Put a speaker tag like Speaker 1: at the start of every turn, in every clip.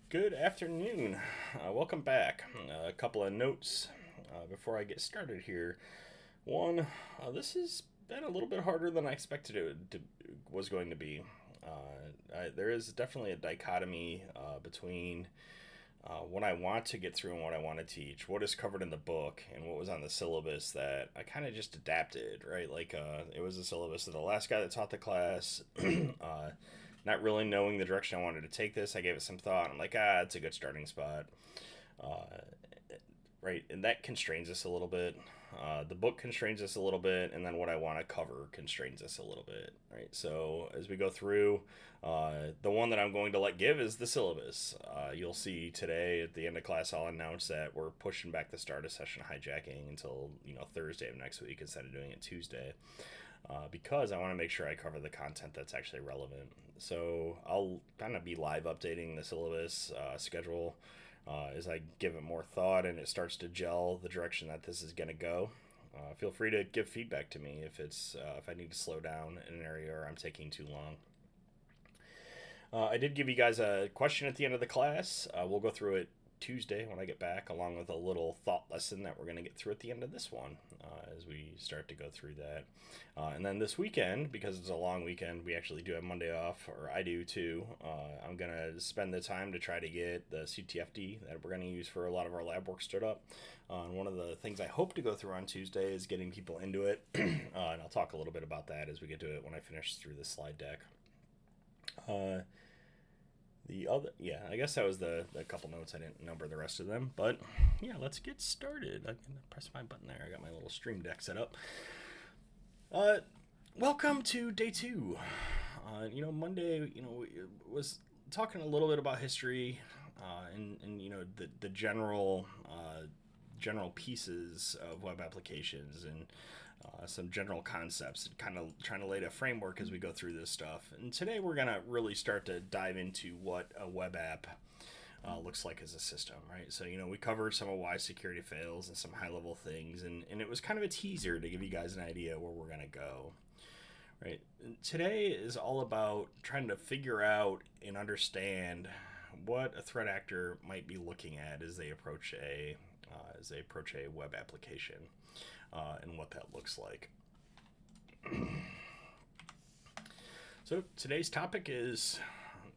Speaker 1: Good afternoon. Welcome back. A couple of notes before I get started here. One, this has been a little bit harder than I expected was going to be. There is definitely a dichotomy between what I want to get through and what I want to teach, what is covered in the book, and what was on the syllabus that I kind of just adapted, right? It was a syllabus of the last guy that taught the class. Not really knowing the direction I wanted to take this, I gave it some thought. I'm like, it's a good starting spot. Uh, right, and that constrains us a little bit. The book constrains us a little bit, and then what I want to cover constrains us a little bit, right? So as we go through, the one that I'm going to let give is the syllabus. You'll see today at the end of class, I'll announce that we're pushing back the start of session hijacking until Thursday of next week instead of doing it Tuesday. Because I want to make sure I cover the content that's actually relevant. So I'll kind of be live updating the syllabus schedule as I give it more thought and it starts to gel the direction that this is going to go. Feel free to give feedback to me if I need to slow down in an area or I'm taking too long. I did give you guys a question at the end of the class. We'll go through it Tuesday when I get back, along with a little thought lesson that we're going to get through at the end of this one as we start to go through that. And then this weekend, because it's a long weekend, we actually do have Monday off, or I do too. I'm going to spend the time to try to get the CTFD that we're going to use for a lot of our lab work stood up. And one of the things I hope to go through on Tuesday is getting people into it. And I'll talk a little bit about that as we get to it when I finish through the slide deck. I guess that was the couple notes. I didn't number the rest of them, but yeah, let's get started. I can press my button there. I got my little stream deck set up. Welcome to day 2. Monday, was talking a little bit about history, and the general pieces of web applications and some general concepts and kind of trying to lay a framework as we go through this stuff. And today we're going to really start to dive into what a web app looks like as a system, right? So, we covered some of why security fails and some high level things, and it was kind of a teaser to give you guys an idea where we're going to go, right? And today is all about trying to figure out and understand what a threat actor might be looking at as they approach a web application. And what that looks like. So today's topic is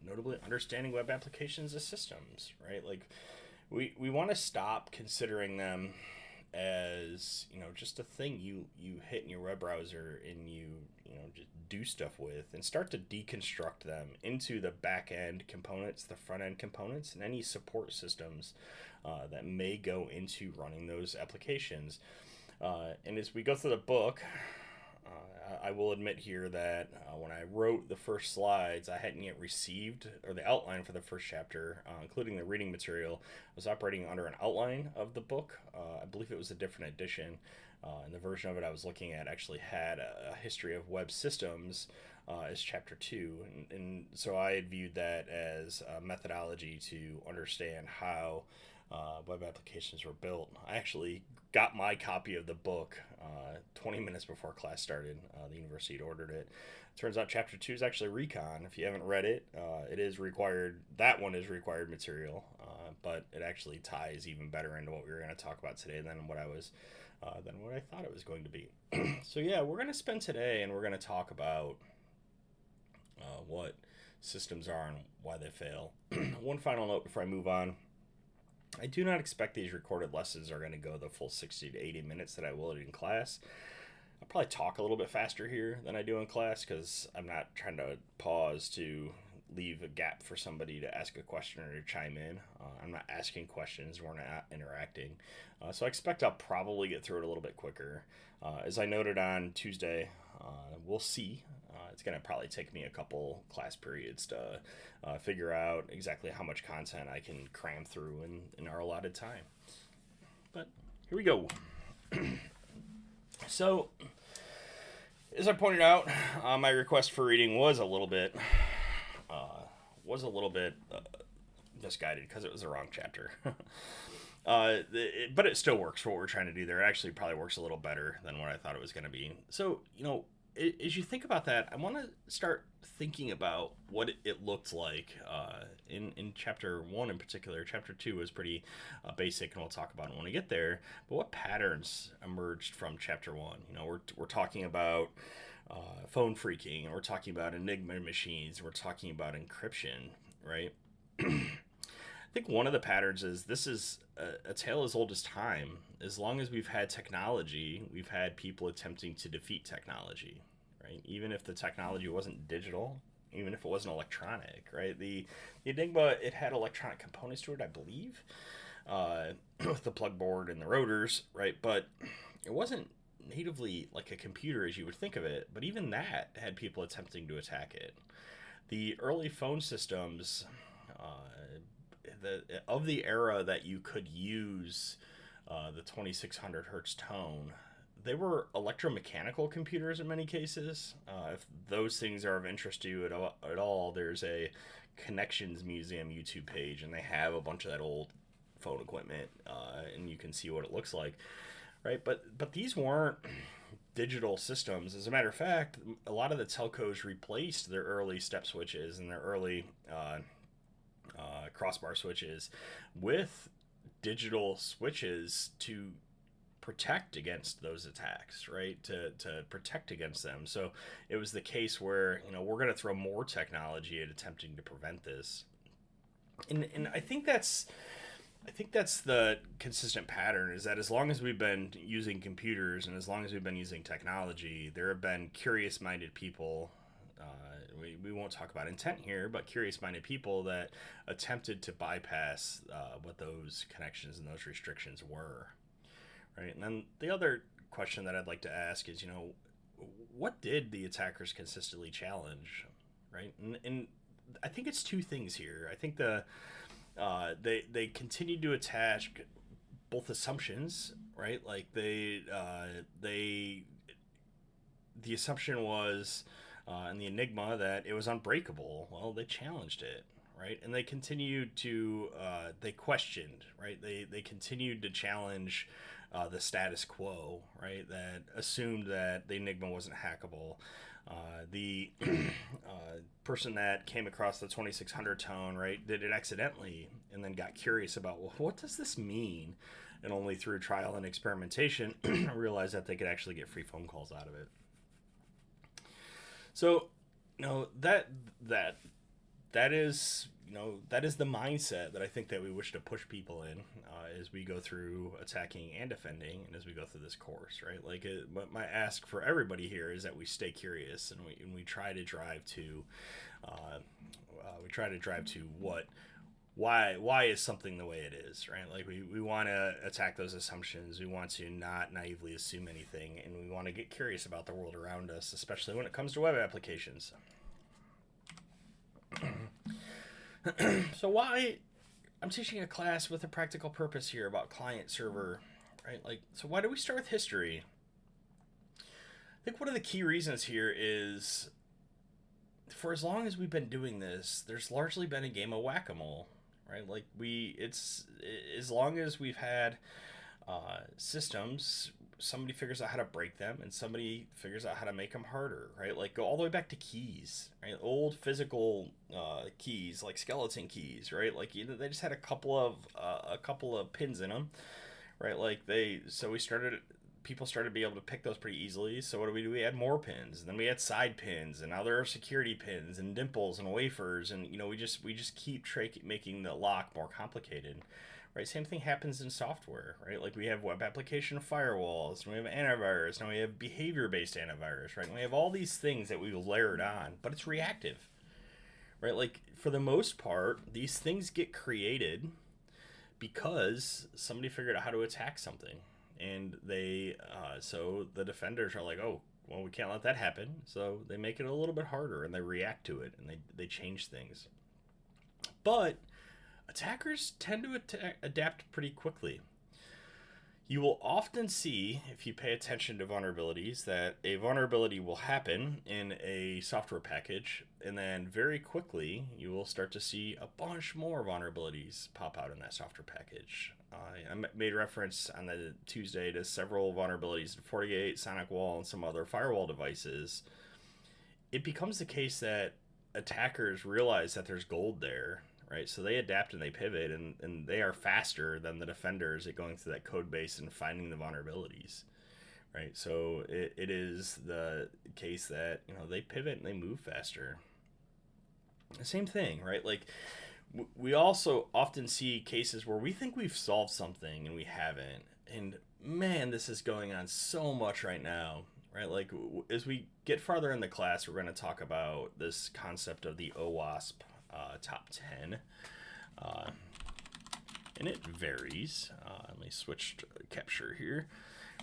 Speaker 1: notably understanding web applications as systems, right? Like we want to stop considering them as just a thing you hit in your web browser and you just do stuff with, and start to deconstruct them into the back end components, the front end components, and any support systems that may go into running those applications. And as we go through the book, I will admit here that when I wrote the first slides, I hadn't yet received, or the outline for the first chapter, including the reading material. I was operating under an outline of the book. I believe it was a different edition. And the version of it I was looking at actually had a history of web systems as chapter 2. And so I had viewed that as a methodology to understand how web applications were built. I actually got my copy of the book 20 minutes before class started. The university had ordered it. Turns out chapter 2 is actually Recon. If you haven't read it, it is required. That one is required material, but it actually ties even better into what we were going to talk about today than what I thought it was going to be. So yeah, we're going to spend today and we're going to talk about what systems are and why they fail. One final note before I move on. I do not expect these recorded lessons are going to go the full 60 to 80 minutes that I will in class. I'll probably talk a little bit faster here than I do in class because I'm not trying to pause to leave a gap for somebody to ask a question or to chime in. I'm not asking questions, we're not interacting. So I expect I'll probably get through it a little bit quicker. As I noted on Tuesday, we'll see. It's going to probably take me a couple class periods to figure out exactly how much content I can cram through in our allotted time. But here we go. So, as I pointed out, my request for reading was a little bit misguided because it was the wrong chapter. But it still works for what we're trying to do there. It actually probably works a little better than what I thought it was going to be. So, as you think about that, I want to start thinking about what it looked like in chapter 1 in particular. Chapter 2 was pretty basic, and we'll talk about it when we get there. But what patterns emerged from chapter 1? We're talking about phone phreaking, and we're talking about Enigma machines, and we're talking about encryption, right? I think one of the patterns is this is a tale as old as time. As long as we've had technology, we've had people attempting to defeat technology, right? Even if the technology wasn't digital, even if it wasn't electronic, right? The Enigma, it had electronic components to it, I believe, with the plug board and the rotors, right? But it wasn't natively like a computer as you would think of it. But even that had people attempting to attack it. The early phone systems, of the era that you could use the 2600 hertz tone, they were electromechanical computers in many cases. If those things are of interest to you at all, there's a Connections Museum YouTube page, and they have a bunch of that old phone equipment, and you can see what it looks like, right? But these weren't digital systems. As a matter of fact, a lot of the telcos replaced their early step switches and their early crossbar switches with digital switches to protect against those attacks, right? To protect against them. So it was the case where, we're going to throw more technology at attempting to prevent this. And I think that's the consistent pattern, is that as long as we've been using computers and as long as we've been using technology, there have been curious-minded people. We won't talk about intent here, but curious-minded people that attempted to bypass what those connections and those restrictions were, right? And then the other question that I'd like to ask is, what did the attackers consistently challenge, right? And I think it's two things here. I think they continued to attach both assumptions, right? Like the assumption was in the Enigma that it was unbreakable. Well, they challenged it, right? And they continued to they questioned, right? They continued to challenge the status quo, right? That assumed that the Enigma wasn't hackable. The person that came across the 2600 tone, right, did it accidentally and then got curious about, well, what does this mean? And only through trial and experimentation realized that they could actually get free phone calls out of it. So, that is the mindset that I think that we wish to push people in as we go through attacking and defending, and as we go through this course, right? Like, my ask for everybody here is that we stay curious, and we try to drive to why is something the way it is, right? Like, we want to attack those assumptions. We want to not naively assume anything, and we want to get curious about the world around us, especially when it comes to web applications. So why I'm teaching a class with a practical purpose here about client server, right? Like, so why do we start with history? I think one of the key reasons here is, for as long as we've been doing this, there's largely been a game of whack-a-mole, right? Like, it's as long as we've had systems, somebody figures out how to break them, and somebody figures out how to make them harder, right? Like, go all the way back to keys, right? Old physical keys, like skeleton keys, right? Like, they just had a couple of pins in them, right? Like, people started to be able to pick those pretty easily. So what do? We add more pins, and then we add side pins, and now there are security pins and dimples and wafers, and we just keep making the lock more complicated. Right, same thing happens in software, right? Like, we have web application firewalls, and we have antivirus, and we have behavior-based antivirus, right? And we have all these things that we've layered on, but it's reactive, right? Like, for the most part, these things get created because somebody figured out how to attack something, and so the defenders are like, oh, well, we can't let that happen, so they make it a little bit harder, and they react to it, and they change things. But attackers tend to adapt pretty quickly. You will often see, if you pay attention to vulnerabilities, that a vulnerability will happen in a software package, and then very quickly you will start to see a bunch more vulnerabilities pop out in that software package. I made reference on the Tuesday to several vulnerabilities in FortiGate, SonicWall, and some other firewall devices. It becomes the case that attackers realize that there's gold there, right? So they adapt and they pivot, and they are faster than the defenders at going through that code base and finding the vulnerabilities, right? So it is the case that, they pivot and they move faster. The same thing, right? Like, we also often see cases where we think we've solved something and we haven't. And man, this is going on so much right now, right? Like, as we get farther in the class, we're going to talk about this concept of the OWASP top 10. And it varies. Let me switch to capture here.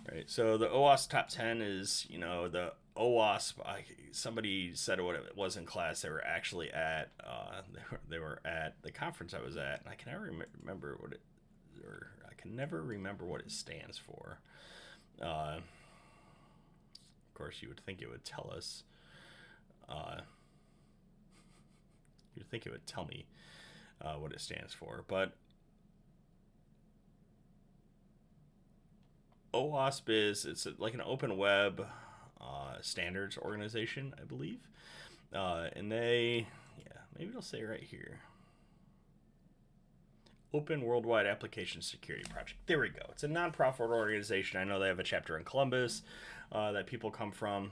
Speaker 1: Right, so the OWASP top 10 is, the OWASP. Somebody said what it was in class. They were actually at, they were at the conference I was at, and I can never remember what it stands for. Of course, you would think it would tell us. You'd think it would tell me what it stands for, but OWASP it's like an open web standards organization, I believe, and maybe it'll say right here, Open Worldwide Application Security Project. There we go. It's a nonprofit organization. I know they have a chapter in Columbus that people come from,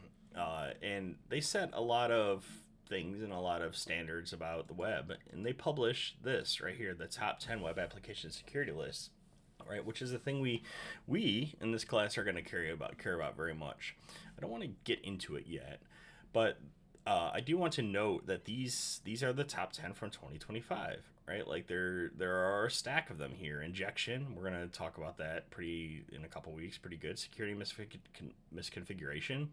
Speaker 1: and they set a lot of things and a lot of standards about the web, and they publish this right here, the top 10 web application security lists, right, which is the thing we in this class are going to care about very much. I don't want to get into it yet, but I do want to note that these are the top 10 from 2025, right? Like, there are a stack of them here. Injection, we're going to talk about that in a couple weeks. Pretty good. Security misconfiguration.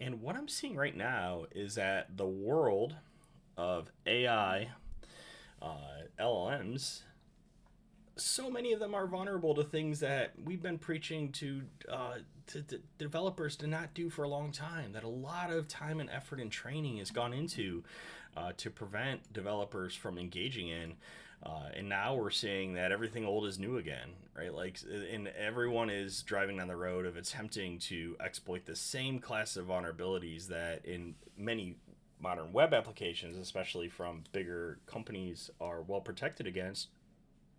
Speaker 1: And what I'm seeing right now is that the world of AI, LLMs, so many of them are vulnerable to things that we've been preaching to developers to not do for a long time, that a lot of time and effort and training has gone into to prevent developers from engaging in. And now we're seeing that everything old is new again, right? Like, and everyone is driving down the road of attempting to exploit the same class of vulnerabilities that in many modern web applications, especially from bigger companies, are well protected against.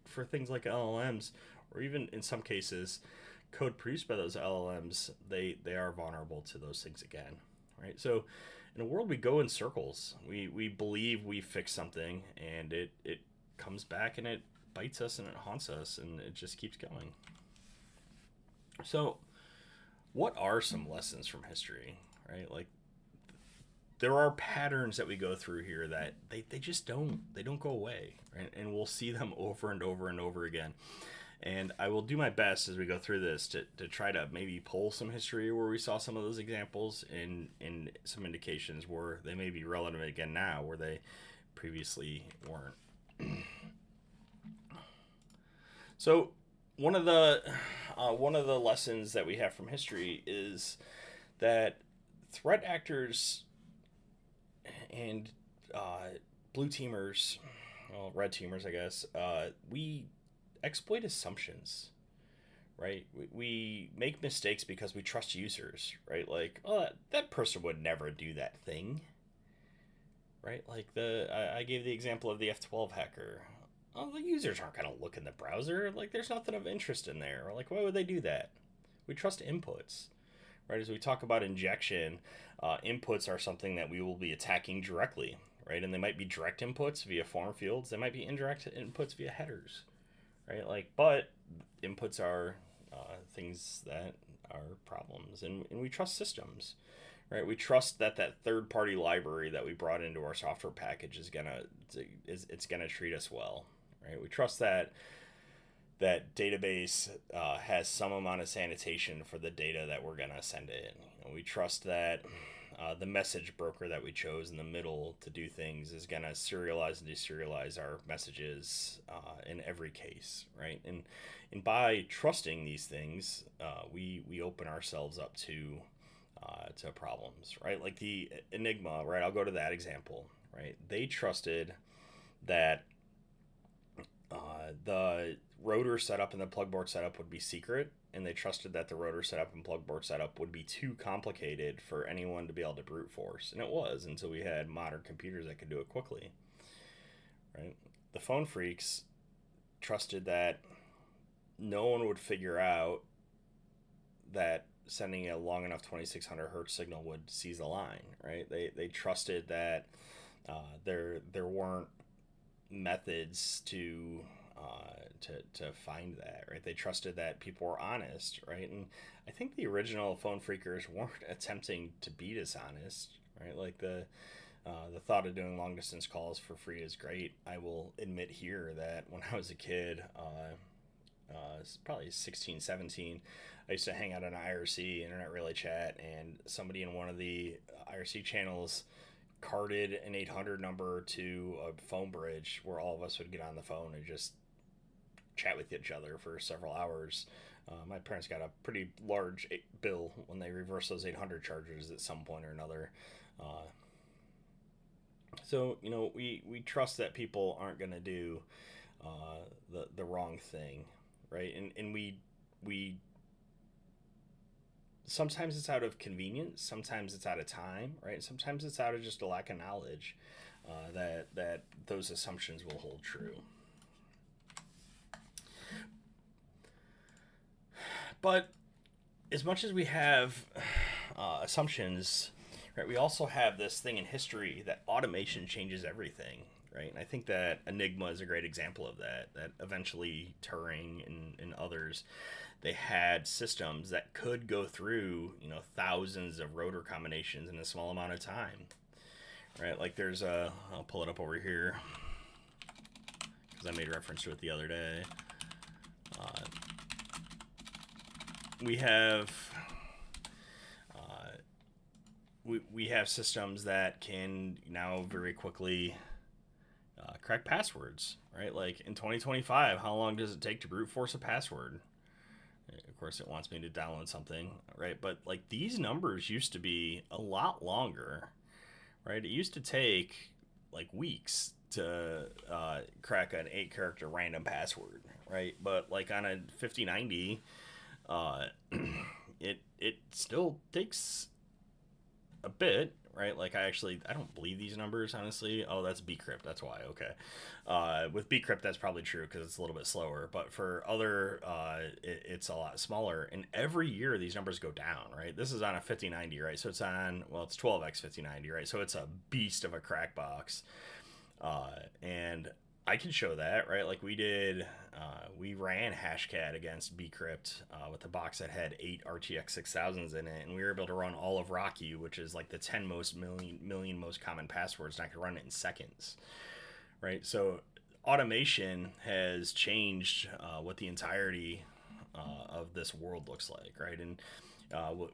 Speaker 1: For things like LLMs, or even in some cases code produced by those LLMs, they are vulnerable to those things again, right? So in a world we go in circles, we believe we fix something, and it comes back and it bites us and it haunts us, and it just keeps going. So what are some lessons from history, right? Like, there are patterns that we go through here that they just don't go away, right? And we'll see them over and over and over again. And I will do my best as we go through this to try to maybe pull some history where we saw some of those examples, in some indications where they may be relevant again now where they previously weren't. So one of the lessons that we have from history is that threat actors and blue teamers, well, red teamers, I guess, we exploit assumptions, right? We make mistakes because we trust users, right? Like, oh, that person would never do that thing, right? Like, I gave the example of the F12 hacker. Oh, the users aren't going to look in the browser. Like, there's nothing of interest in there. Or like, why would they do that? We trust inputs, right? As we talk about injection, inputs are something that we will be attacking directly, right? And they might be direct inputs via form fields. They might be indirect inputs via headers, right? Like, but inputs are things that are problems, and we trust systems, right? We trust that third-party library that we brought into our software package is gonna treat us well, right? We trust that database has some amount of sanitation for the data that we're gonna send in. We trust that the message broker that we chose in the middle to do things is going to serialize and deserialize our messages in every case, right? And by trusting these things, we open ourselves up to problems, right? Like the Enigma, right? I'll go to that example, right? They trusted that the rotor setup and the plug board setup would be secret, and they trusted that the rotor setup and plug board setup would be too complicated for anyone to be able to brute force, and it was until we had modern computers that could do it quickly, right? The phone freaks trusted that no one would figure out that sending a long enough 2600 hertz signal would seize the line, right? They trusted that there weren't methods to find that, right? They trusted that people were honest, right? And I think the original phone freakers weren't attempting to be dishonest, right? Like the thought of doing long distance calls for free is great. I will admit here that when I was a kid, probably 16, 17, I used to hang out on IRC, Internet Relay Chat, and somebody in one of the IRC channels carded an 800 number to a phone bridge where all of us would get on the phone and just chat with each other for several hours. My parents got a pretty large bill when they reversed those 800 charges at some point or another. So, we trust that people aren't going to do the wrong thing, right? And we sometimes it's out of convenience, sometimes it's out of time, right? Sometimes it's out of just a lack of knowledge that those assumptions will hold true. But as much as we have assumptions, right, we also have this thing in history that automation changes everything, right? And I think that Enigma is a great example of that eventually Turing and others, they had systems that could go through, thousands of rotor combinations in a small amount of time, right? Like I'll pull it up over here because I made reference to it the other day. We have we have systems that can now very quickly crack passwords, right? Like in 2025, how long does it take to brute force a password? Of course, it wants me to download something, right? But like these numbers used to be a lot longer, right? It used to take like weeks to crack an 8-character random password, right? But like on a 5090, it still takes a bit, right? Like I don't believe these numbers, honestly. Oh, that's bcrypt, that's why. Okay. With bcrypt, that's probably true because it's a little bit slower, but for other it's a lot smaller, and every year these numbers go down, right? This is on a 5090, right? So it's 12x 5090, right? So it's a beast of a crack box, and I can show that, right? Like we ran Hashcat against bcrypt with a box that had 8 RTX 6000s in it, and we were able to run all of RockU, which is like the 10 million most common passwords, and I could run it in seconds, right? So automation has changed what the entirety of this world looks like, right? And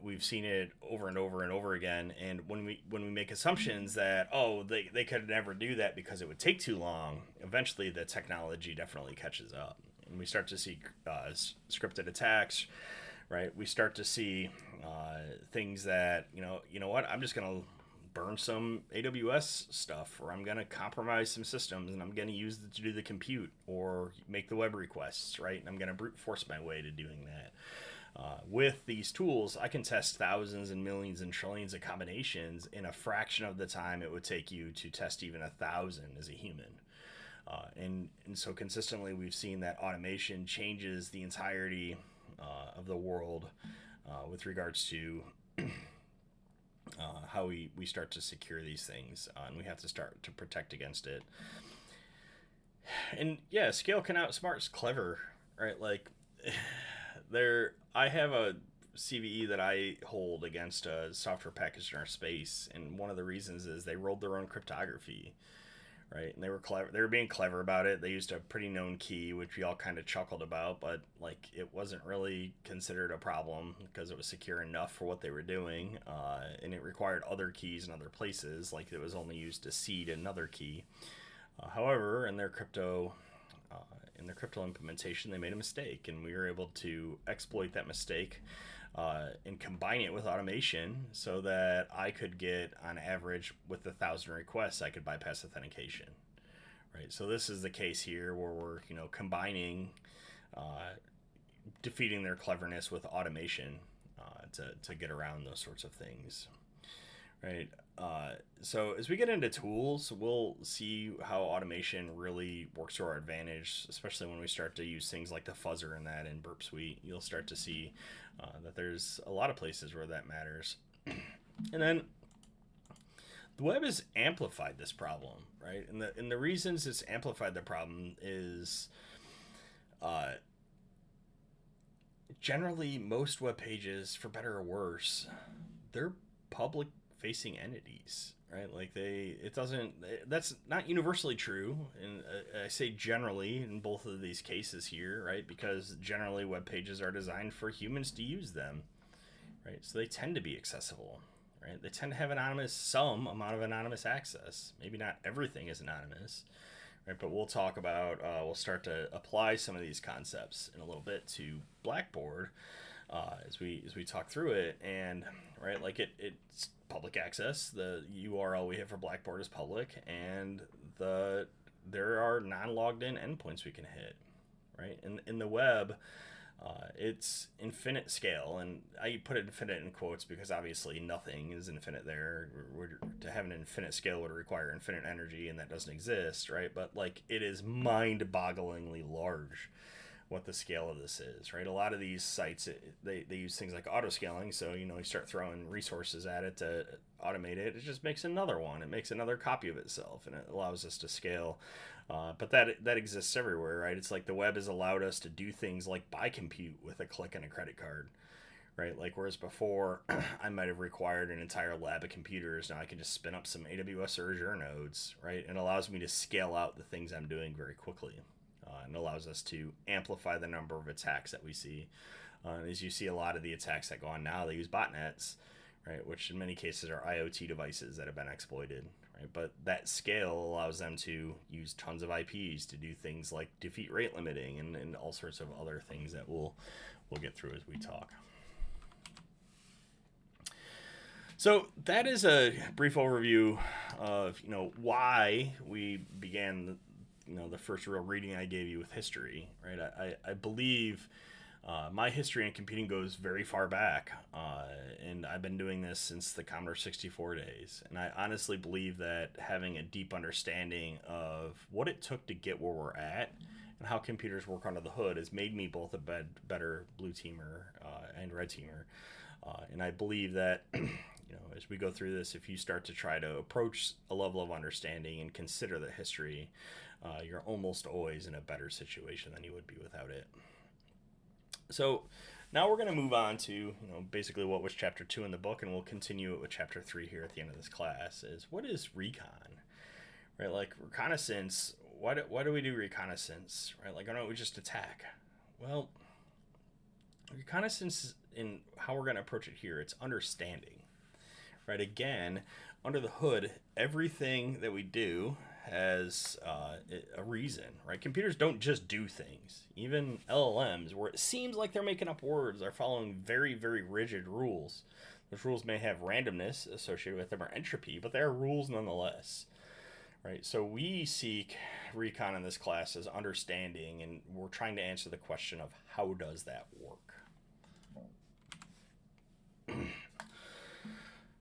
Speaker 1: we've seen it over and over and over again. And when we make assumptions that they could never do that because it would take too long, eventually the technology definitely catches up, and we start to see scripted attacks, right? We start to see things that you know what, I'm just gonna burn some AWS stuff, or I'm gonna compromise some systems, and I'm gonna use it to do the compute or make the web requests, right? And I'm gonna brute force my way to doing that. With these tools, I can test thousands and millions and trillions of combinations in a fraction of the time it would take you to test even 1,000 as a human. And so consistently we've seen that automation changes the entirety of the world with regards to how we start to secure these things, and we have to start to protect against it. And yeah, scale can outsmart clever, right? Like I have a CVE that I hold against a software package in our space, and one of the reasons is they rolled their own cryptography, right? And they were clever. They were being clever about it. They used a pretty known key, which we all kind of chuckled about, but like it wasn't really considered a problem because it was secure enough for what they were doing, and it required other keys in other places. Like it was only used to seed another key. However, uh, in their crypto implementation, they made a mistake, and we were able to exploit that mistake and combine it with automation so that I could get, on average, with 1,000 requests, I could bypass authentication. Right. So this is the case here where we're combining, defeating their cleverness with automation to get around those sorts of things. Right. So as we get into tools, we'll see how automation really works to our advantage, especially when we start to use things like the fuzzer and that in Burp Suite. You'll start to see that there's a lot of places where that matters. And then the web has amplified this problem, right? And the reasons it's amplified the problem is generally most web pages, for better or worse, they're public facing entities, right? Like that's not universally true. And I say generally in both of these cases here, right? Because generally web pages are designed for humans to use them, right? So they tend to be accessible, right? They tend to have some amount of anonymous access. Maybe not everything is anonymous, right? But we'll start to apply some of these concepts in a little bit to Blackboard as we talk through it. And right, like it's public access. The URL we have for Blackboard is public, and there are non-logged in endpoints we can hit, right? In the web, it's infinite scale, and I put infinite in quotes because obviously nothing is infinite there. To have an infinite scale would require infinite energy, and that doesn't exist, right? But like it is mind-bogglingly large what the scale of this is, right? A lot of these sites, they use things like auto scaling. So, you start throwing resources at it to automate it. It just makes another one. It makes another copy of itself, and it allows us to scale. But that exists everywhere, right? It's like the web has allowed us to do things like buy compute with a click and a credit card, right? Like whereas before I might have required an entire lab of computers, now I can just spin up some AWS or Azure nodes, right? And it allows me to scale out the things I'm doing very quickly. And allows us to amplify the number of attacks that we see. As you see, a lot of the attacks that go on now, they use botnets, right? Which in many cases are IoT devices that have been exploited, right? But that scale allows them to use tons of IPs to do things like defeat rate limiting and all sorts of other things that we'll get through as we talk. So that is a brief overview of why we began the first real reading I gave you with history, right? I believe my history in computing goes very far back, and I've been doing this since the Commodore 64 days. And I honestly believe that having a deep understanding of what it took to get where we're at and how computers work under the hood has made me both a better blue teamer and red teamer. And I believe that as we go through this, if you start to try to approach a level of understanding and consider the history, you're almost always in a better situation than you would be without it. So now we're going to move on to basically what was chapter 2 in the book, and we'll continue it with chapter 3 here at the end of this class. Is what is recon, right? Like reconnaissance. Why do we do reconnaissance, right? Like, why don't we just attack? Well, reconnaissance, in how we're going to approach it here, it's understanding, right? Again, under the hood, everything that we do has a reason, right? Computers don't just do things. Even LLMs, where it seems like they're making up words, are following very, very rigid rules. Those rules may have randomness associated with them or entropy, but they are rules nonetheless, right? So we seek recon in this class as understanding, and we're trying to answer the question of how does that work?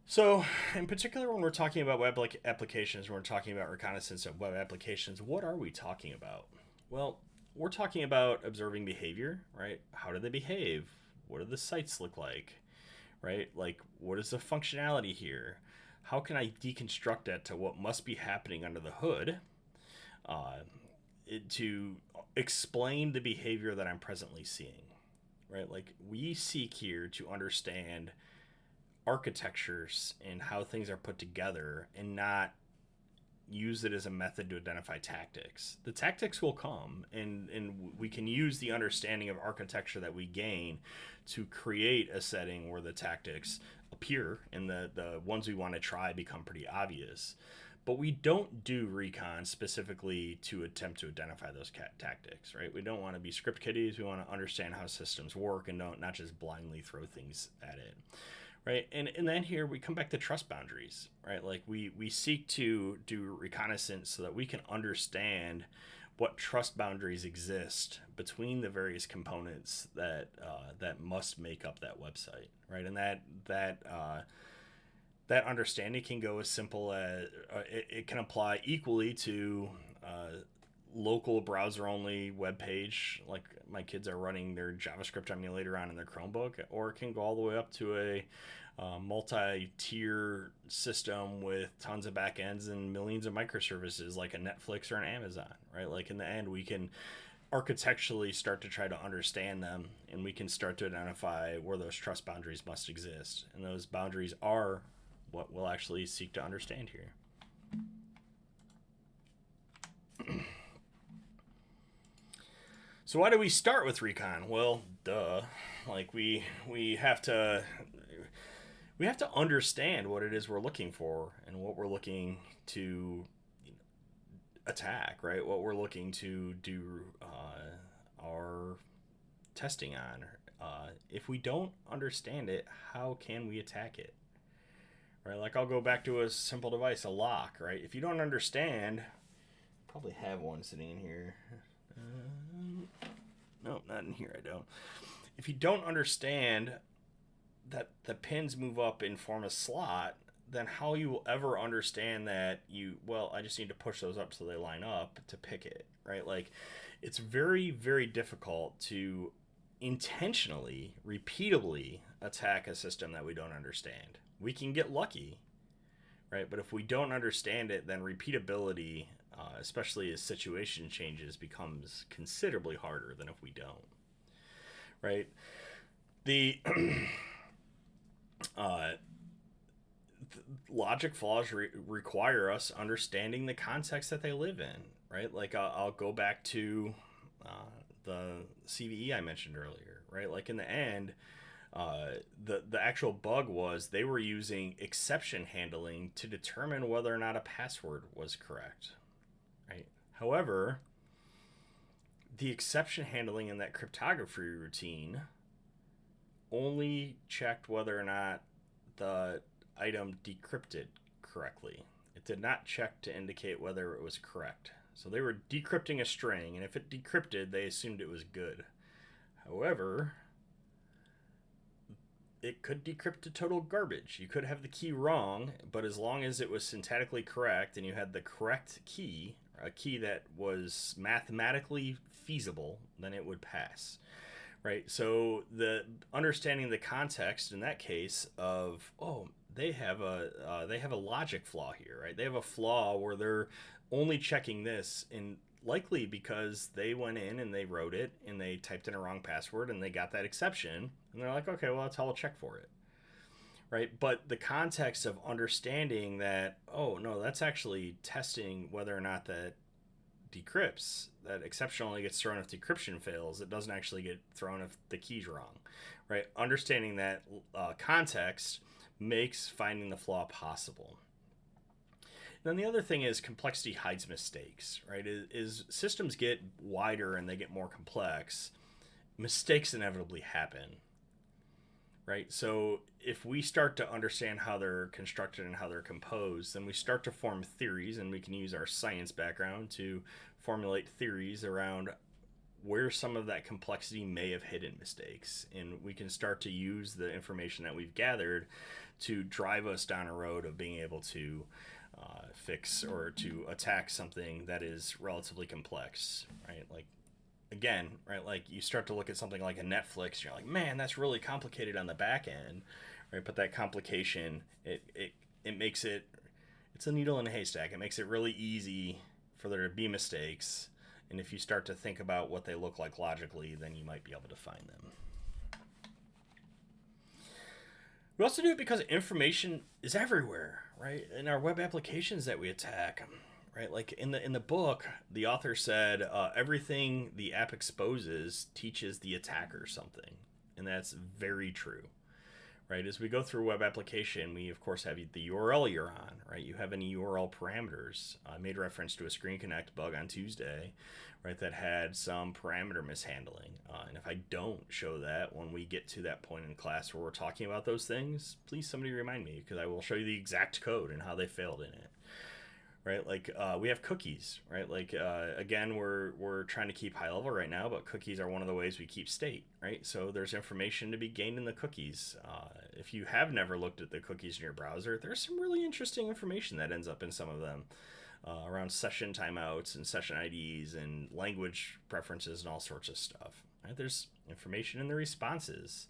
Speaker 1: So, in particular, when we're talking about web applications, when we're talking about reconnaissance of web applications, what are we talking about? Well, we're talking about observing behavior, right? How do they behave? What do the sites look like, right? Like, what is the functionality here? How can I deconstruct that to what must be happening under the hood to explain the behavior that I'm presently seeing, right? Like, we seek here to understand architectures and how things are put together, and not use it as a method to identify tactics. The tactics will come, and we can use the understanding of architecture that we gain to create a setting where the tactics appear and the ones we want to try become pretty obvious. But we don't do recon specifically to attempt to identify those tactics, right? We don't want to be script kiddies. We want to understand how systems work and not just blindly throw things at it, right? And then here we come back to trust boundaries, right? Like we seek to do reconnaissance so that we can understand what trust boundaries exist between the various components that must make up that website, right? And that understanding can go as simple as it can apply equally to local browser-only web page, like my kids are running their JavaScript emulator on in their Chromebook, or it can go all the way up to a multi-tier system with tons of backends and millions of microservices like a Netflix or an Amazon, right? Like in the end, we can architecturally start to try to understand them, and we can start to identify where those trust boundaries must exist. And those boundaries are what we'll actually seek to understand here. So why do we start with recon? Well, duh. Like we have to understand what it is we're looking for and what we're looking to attack, right? What we're looking to do our testing on. If we don't understand it, how can we attack it? Right? Like I'll go back to a simple device, a lock, right? If you don't understand, probably have one sitting in here. No, not in here, I don't. If you don't understand that the pins move up and form a slot, then how you will ever understand that I just need to push those up so they line up to pick it, right? Like it's very, very difficult to intentionally, repeatably attack a system that we don't understand. We can get lucky, right? But if we don't understand it, then repeatability, especially as situation changes, becomes considerably harder than if we don't, right? The logic flaws require us understanding the context that they live in, right? Like I'll go back to the CVE I mentioned earlier, right? Like in the end, the actual bug was they were using exception handling to determine whether or not a password was correct, right? However, the exception handling in that cryptography routine only checked whether or not the item decrypted correctly. It did not check to indicate whether it was correct. So they were decrypting a string, and if it decrypted, they assumed it was good. However, it could decrypt to total garbage. You could have the key wrong, but as long as it was syntactically correct and you had the correct key, a key that was mathematically feasible, then it would pass, right? So the understanding the context in that case of, they have a logic flaw here, right? They have a flaw where they're only checking this, and likely because they went in and they wrote it and they typed in a wrong password and they got that exception, and they're like, okay, well, that's how I'll check for it, right? But the context of understanding that, oh no, that's actually testing whether or not that decrypts. That exception only gets thrown if decryption fails. It doesn't actually get thrown if the key's wrong, right? Understanding that context makes finding the flaw possible. Then the other thing is complexity hides mistakes, right? Is systems get wider and they get more complex, mistakes inevitably happen, right? So if we start to understand how they're constructed and how they're composed, then we start to form theories, and we can use our science background to formulate theories around where some of that complexity may have hidden mistakes. And we can start to use the information that we've gathered to drive us down a road of being able to fix or to attack something that is relatively complex, right? Like, again, right, like you start to look at something like a Netflix, you're like, man, that's really complicated on the back end, right? But that complication, it makes it's a needle in a haystack. It makes it really easy for there to be mistakes. And if you start to think about what they look like logically, then you might be able to find them. We also do it because information is everywhere, right? In our web applications that we attack, right? Like in the book, the author said everything the app exposes teaches the attacker something, and that's very true. Right, as we go through a web application, we of course have the URL you're on, right? You have any URL parameters. I made reference to a Screen Connect bug on Tuesday, right, that had some parameter mishandling. And if I don't show that when we get to that point in class where we're talking about those things, please somebody remind me, because I will show you the exact code and how they failed in it. Right, like we have cookies, right? Like again, we're trying to keep high level right now, but cookies are one of the ways we keep state, right? So there's information to be gained in the cookies. If you have never looked at the cookies in your browser, there's some really interesting information that ends up in some of them around session timeouts and session IDs and language preferences and all sorts of stuff. Right? There's information in the responses.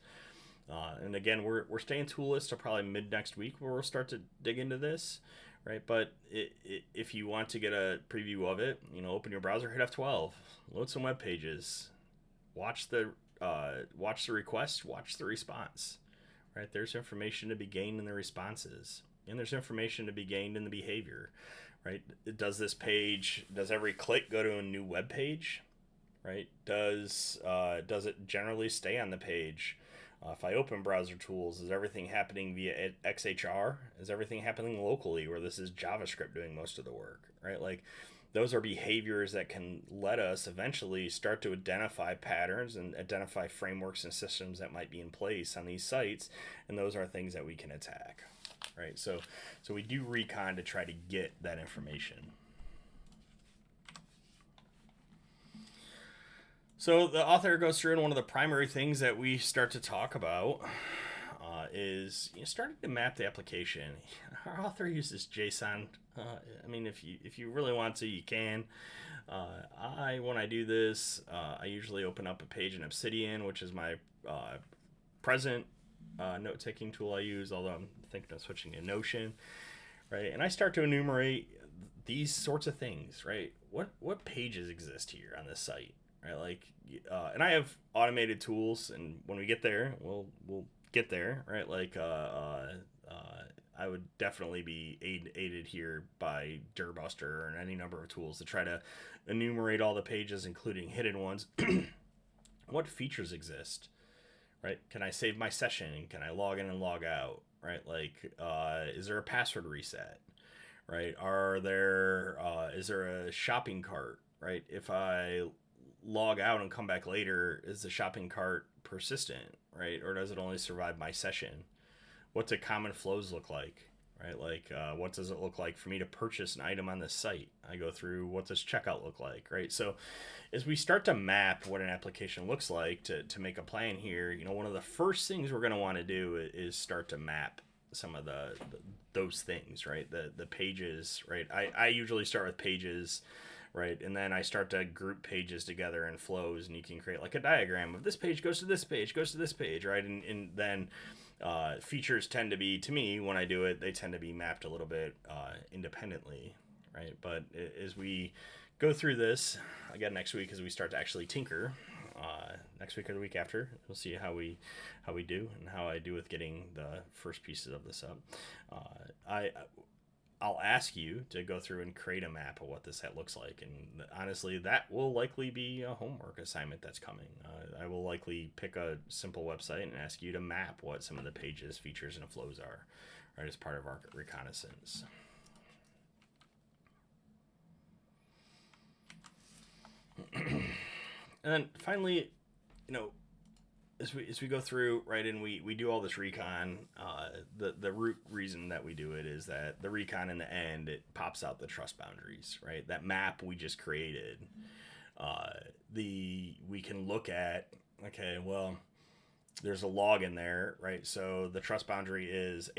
Speaker 1: And again, we're staying toolless till probably mid next week where we'll start to dig into this. Right, but if you want to get a preview of it, open your browser, hit F12, load some web pages, watch the request, watch the response. Right, there's information to be gained in the responses, and there's information to be gained in the behavior. Right, does every click go to a new web page? Right, does it generally stay on the page? If I open browser tools, is everything happening via XHR? Is everything happening locally, where this is JavaScript doing most of the work, right? Like, those are behaviors that can let us eventually start to identify patterns and identify frameworks and systems that might be in place on these sites, and those are things that we can attack, right? So we do Recon to try to get that information. So the author goes through, and one of the primary things that we start to talk about is starting to map the application. Our author uses JSON. I mean, if you really want to, you can. When I do this, I usually open up a page in Obsidian, which is my present note-taking tool I use, although I'm thinking of switching to Notion, right? And I start to enumerate these sorts of things, right? What pages exist here on this site? Right, like, and I have automated tools, and when we get there, we'll get there, right? Like, I would definitely be aided here by Dirbuster and any number of tools to try to enumerate all the pages, including hidden ones. What features exist, right? Can I save my session? Can I log in and log out, right? Like, is there a password reset, right? Is there a shopping cart, right? If I log out and come back later, is the shopping cart persistent, right? Or does it only survive my session? What do common flows look like, right? Like, what does it look like for me to purchase an item on this site? I go through, what does checkout look like, right? So as we start to map what an application looks like to make a plan here, one of the first things we're going to want to do is start to map some of those things, right? The pages, right? I usually start with pages, right? And then I start to group pages together in flows, and you can create like a diagram of this page goes to this page, goes to this page, right? And then features tend to be, to me, when I do it, they tend to be mapped a little bit independently, right? But as we go through this, again, next week, as we start to actually tinker, next week or the week after, we'll see how we do and how I do with getting the first pieces of this up. I'll ask you to go through and create a map of what this set looks like, and honestly, that will likely be a homework assignment that's coming. I will likely pick a simple website and ask you to map what some of the pages, features, and flows are, right, as part of our reconnaissance. And then finally, as we go through, right, and we do all this recon, the root reason that we do it is that the recon in the end, it pops out the trust boundaries, right? That map we just created, we can look at, okay, well, there's a log in there, right? So the trust boundary is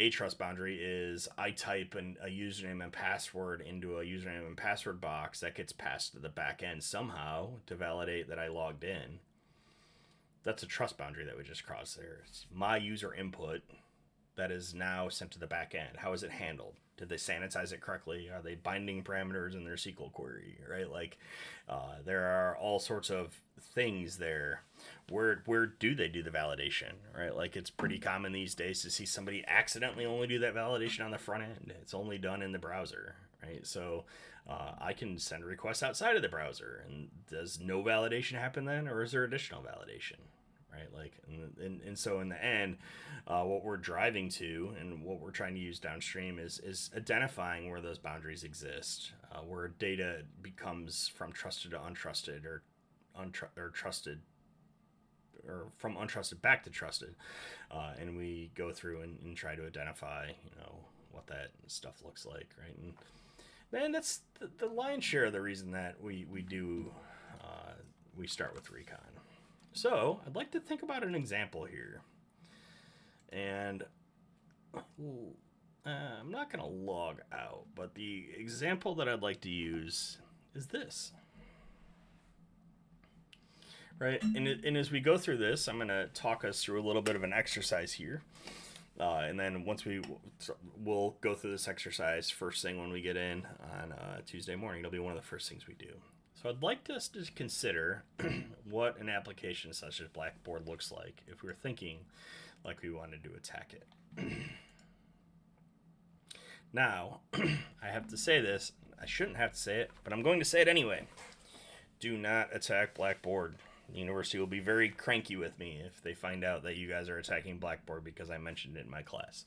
Speaker 1: I type a username and password into a username and password box that gets passed to the back end somehow to validate that I logged in. That's a trust boundary that we just crossed there. It's my user input that is now sent to the back end. How is it handled? Did they sanitize it correctly? Are they binding parameters in their SQL query, right? Like, there are all sorts of things there. Where do they do the validation, right? Like, it's pretty common these days to see somebody accidentally only do that validation on the front end. It's only done in the browser, right? So I can send requests outside of the browser, and does no validation happen then, or is there additional validation? Right, like, and so in the end, what we're driving to and what we're trying to use downstream is identifying where those boundaries exist, where data becomes from trusted to untrusted, or trusted, or from untrusted back to trusted, and we go through and try to identify, what that stuff looks like, right? And that's the lion's share of the reason that we start with Recon. So I'd like to think about an example here, and I'm not going to log out, but the example that I'd like to use is this. Right, and as we go through this, I'm going to talk us through a little bit of an exercise here. And then once we'll go through this exercise first thing when we get in on Tuesday morning. It'll be one of the first things we do. So I'd like us to consider what an application such as Blackboard looks like if we were thinking like we wanted to attack it. Now, I have to say this. I shouldn't have to say it, but I'm going to say it anyway. Do not attack Blackboard. The university will be very cranky with me if they find out that you guys are attacking Blackboard because I mentioned it in my class.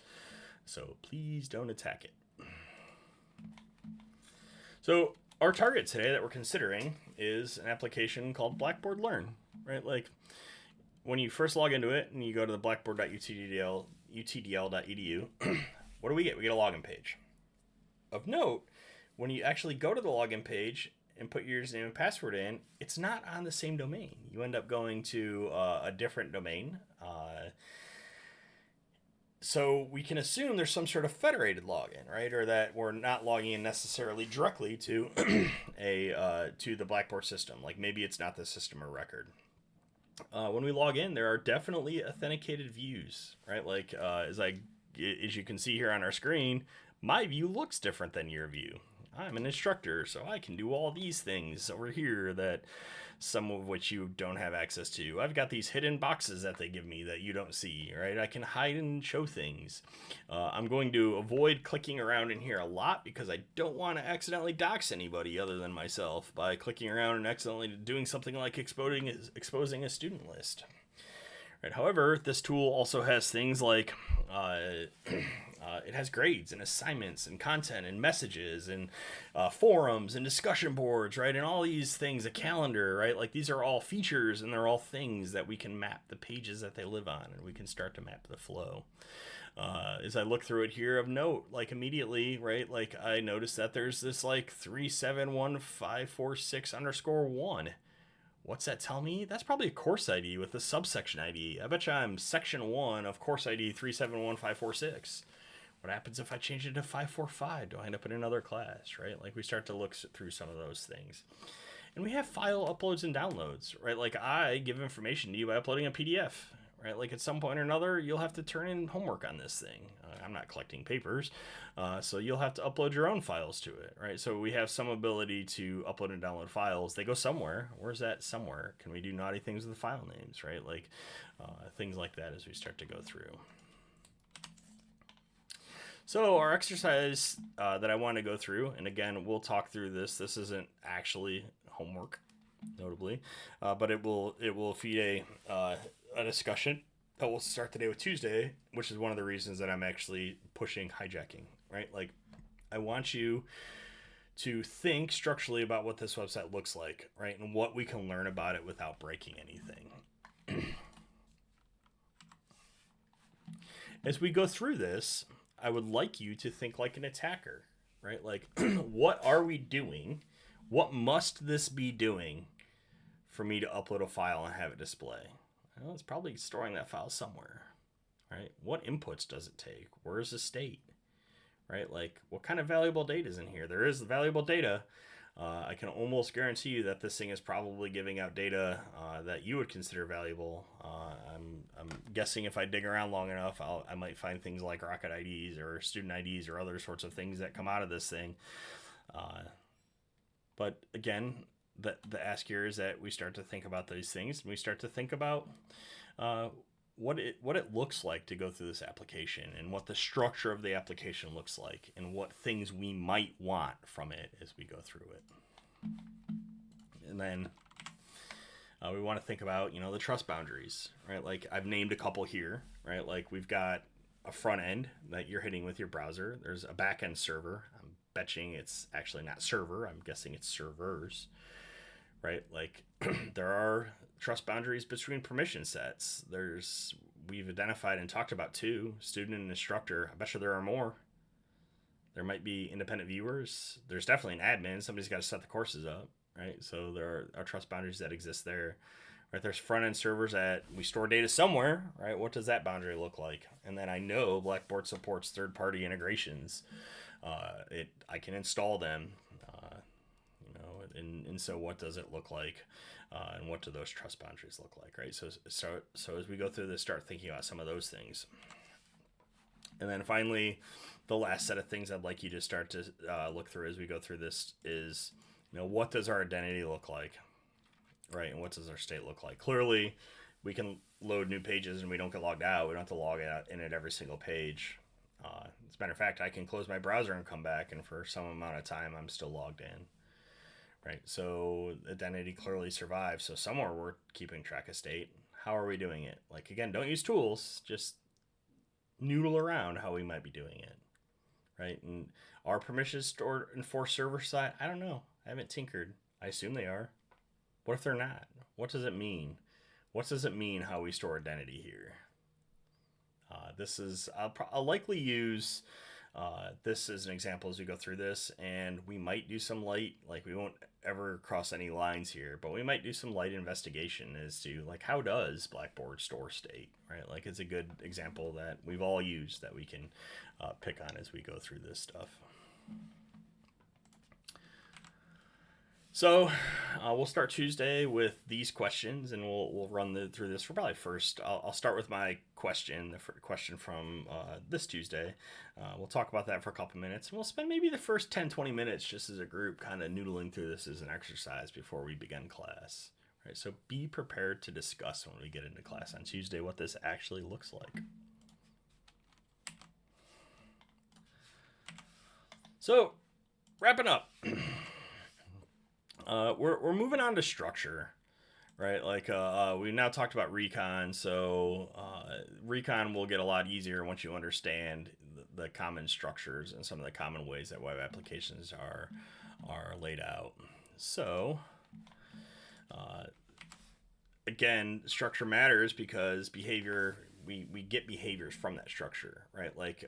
Speaker 1: So please don't attack it. So our target today that we're considering is an application called Blackboard Learn, right? Like, when you first log into it and you go to the blackboard.utdl.edu, what do we get? We get a login page. Of note, when you actually go to the login page and put your username and password in, it's not on the same domain. You end up going to a different domain. So we can assume there's some sort of federated login, right? Or that we're not logging in necessarily directly to to the Blackboard system. Like, maybe it's not the system or record. When we log in, there are definitely authenticated views, right? Like, as you can see here on our screen, my view looks different than your view. I'm an instructor, so I can do all these things over here that some of which you don't have access to. I've got these hidden boxes that they give me that you don't see, right? I can hide and show things. I'm going to avoid clicking around in here a lot because I don't want to accidentally dox anybody other than myself by clicking around and accidentally doing something like exposing a student list. Right. However, this tool also has things like it has grades and assignments and content and messages and forums and discussion boards, right? And all these things, a calendar, right? Like, these are all features and they're all things that we can map the pages that they live on, and we can start to map the flow. As I look through it here, of note, like, immediately, right? Like, I noticed that there's this like 3715546_1. What's that tell me? That's probably a course ID with a subsection ID. I bet you I'm section 1 of course ID 371546. What happens if I change it to 545? Do I end up in another class, right? Like, we start to look through some of those things. And we have file uploads and downloads, right? Like, I give information to you by uploading a PDF, right? Like, at some point or another, you'll have to turn in homework on this thing. I'm not collecting papers, so you'll have to upload your own files to it, right? So we have some ability to upload and download files. They go somewhere. Where's that somewhere? Can we do naughty things with the file names, right? Like, things like that as we start to go through. So our exercise that I want to go through, and again, we'll talk through this. This isn't actually homework, notably, but it will feed a discussion that will start today with Tuesday, which is one of the reasons that I'm actually pushing hijacking, right? Like, I want you to think structurally about what this website looks like, right? And what we can learn about it without breaking anything. As we go through this, I would like you to think like an attacker, right? Like, what are we doing? What must this be doing for me to upload a file and have it display? Well, it's probably storing that file somewhere, right? What inputs does it take? Where's the state, right? Like, what kind of valuable data is in here? There is valuable data. I can almost guarantee you that this thing is probably giving out data that you would consider valuable. I'm guessing if I dig around long enough, I might find things like rocket IDs or student IDs or other sorts of things that come out of this thing. But again, the ask here is that we start to think about these things, and we start to think about what it looks like to go through this application, and what the structure of the application looks like, and what things we might want from it as we go through it. And then we want to think about, the trust boundaries, right? Like I've named a couple here, right? Like we've got a front end that you're hitting with your browser. There's a back end server. I'm betting it's actually not server. I'm guessing it's servers, right? Like there are trust boundaries between permission sets. We've identified and talked about two, student and instructor. I bet you there are more. There might be independent viewers. There's definitely an admin. Somebody's got to set the courses up, right? So there are trust boundaries that exist there, right? There's front end servers that we store data somewhere, right? What does that boundary look like? And then I know Blackboard supports third party integrations. I can install them, and so what does it look like? And what do those trust boundaries look like, right? So as we go through this, start thinking about some of those things. And then finally, the last set of things I'd like you to start to look through as we go through this is, what does our identity look like, right? And what does our state look like? Clearly, we can load new pages and we don't get logged out. We don't have to log out in at every single page. As a matter of fact, I can close my browser and come back, and for some amount of time, I'm still logged in. Right, so identity clearly survives. So somewhere we're keeping track of state. How are we doing it? Like, again, don't use tools. Just noodle around how we might be doing it. Right, and are permissions stored in force server side? I don't know. I haven't tinkered. I assume they are. What if they're not? What does it mean? What does it mean how we store identity here? I'll likely use this as an example as we go through this, and we might do some light, like we won't ever cross any lines here, but we might do some light investigation as to like, how does Blackboard store state, right? Like it's a good example that we've all used that we can pick on as we go through this stuff. So we'll start Tuesday with these questions, and we'll run through this for probably first. I'll start with my question, the question from this Tuesday. We'll talk about that for a couple minutes, and we'll spend maybe the first 10-20 minutes just as a group kind of noodling through this as an exercise before we begin class. Right? So be prepared to discuss when we get into class on Tuesday what this actually looks like. So wrapping up. We're moving on to structure, right? Like we now talked about Recon, so Recon will get a lot easier once you understand the common structures and some of the common ways that web applications are laid out. So again, structure matters because behavior, we get behaviors from that structure, right? Like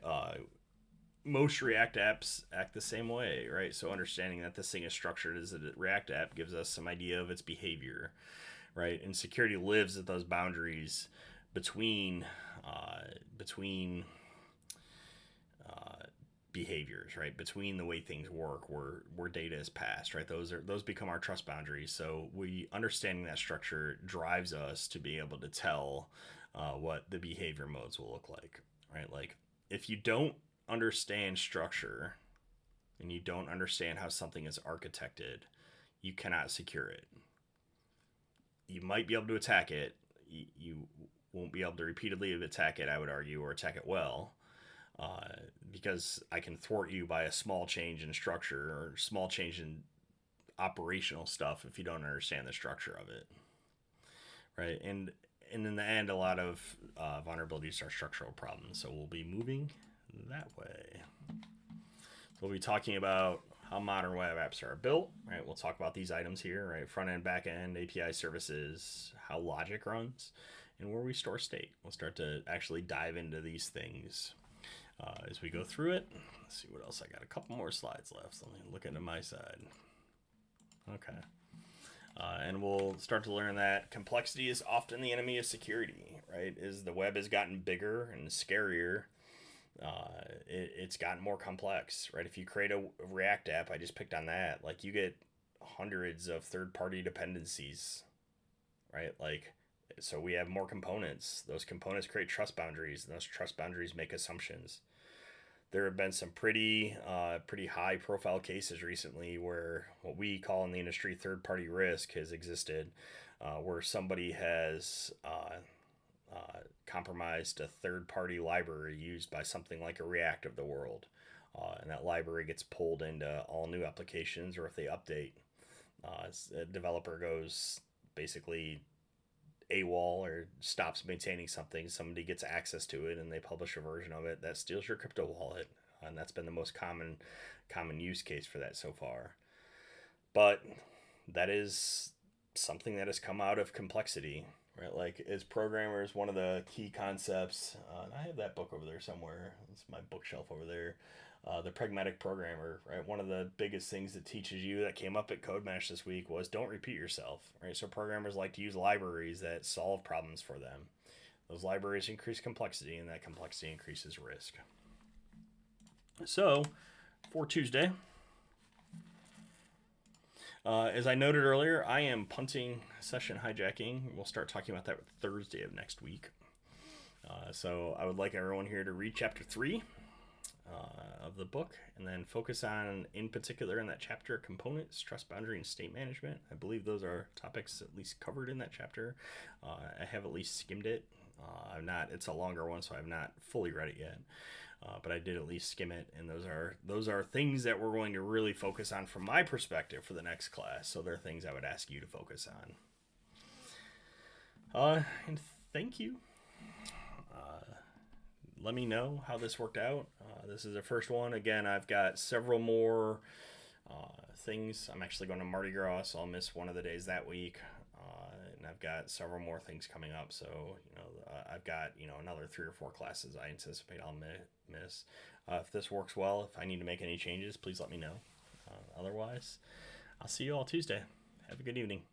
Speaker 1: most React apps act the same way, right? So understanding that this thing is structured as a React app gives us some idea of its behavior, right? And security lives at those boundaries between behaviors, right? Between the way things work, where data is passed, right? Those become our trust boundaries. So understanding that structure drives us to be able to tell what the behavior modes will look like, right? Like if you don't understand structure and you don't understand how something is architected, you cannot secure it. You might be able to attack it. You won't be able to repeatedly attack it, I would argue, or attack it well, because I can thwart you by a small change in structure or small change in operational stuff if you don't understand the structure of it, right? And in the end, a lot of vulnerabilities are structural problems, so we'll be moving that way. We'll be talking about how modern web apps are built, right? We'll talk about these items here, right? Front end, back end, API services, how logic runs, and where we store state. We'll start to actually dive into these things as we go through it. Let's see what else I got. A couple more slides left. Let me look into my side. Okay. And we'll start to learn that complexity is often the enemy of security, right? As the web has gotten bigger and scarier, it's gotten more complex, right? If you create a React app, I just picked on that, like you get hundreds of third-party dependencies, right? Like, so we have more components. Those components create trust boundaries, and those trust boundaries make assumptions. There have been some pretty high profile cases recently where what we call in the industry third-party risk has existed, where somebody has compromised a third-party library used by something like a React of the world. And that library gets pulled into all new applications, or if they update, a developer goes basically AWOL or stops maintaining something, somebody gets access to it and they publish a version of it that steals your crypto wallet. And that's been the most common use case for that so far. But that is something that has come out of complexity, right? Like, as programmers, one of the key concepts, I have that book over there somewhere. It's my bookshelf over there. The Pragmatic Programmer, right? One of the biggest things that teaches you that came up at CodeMash this week was don't repeat yourself, right? So programmers like to use libraries that solve problems for them. Those libraries increase complexity, and that complexity increases risk. So, for Tuesday, as I noted earlier, I am punting session hijacking. We'll start talking about that Thursday of next week. So I would like everyone here to read chapter 3 of the book, and then focus on, in particular, in that chapter, components, trust boundary, and state management. I believe those are topics at least covered in that chapter. I have at least skimmed it. It's a longer one, so I've not fully read it yet. But I did at least skim it, and those are things that we're going to really focus on from my perspective for the next class. So they're things I would ask you to focus on. And thank you. Let me know how this worked out. This is the first one. Again, I've got several more things. I'm actually going to Mardi Gras, so I'll miss one of the days that week. And I've got several more things coming up. So, I've got, another 3 or 4 classes I anticipate I'll miss. If this works well, if I need to make any changes, please let me know. Otherwise, I'll see you all Tuesday. Have a good evening.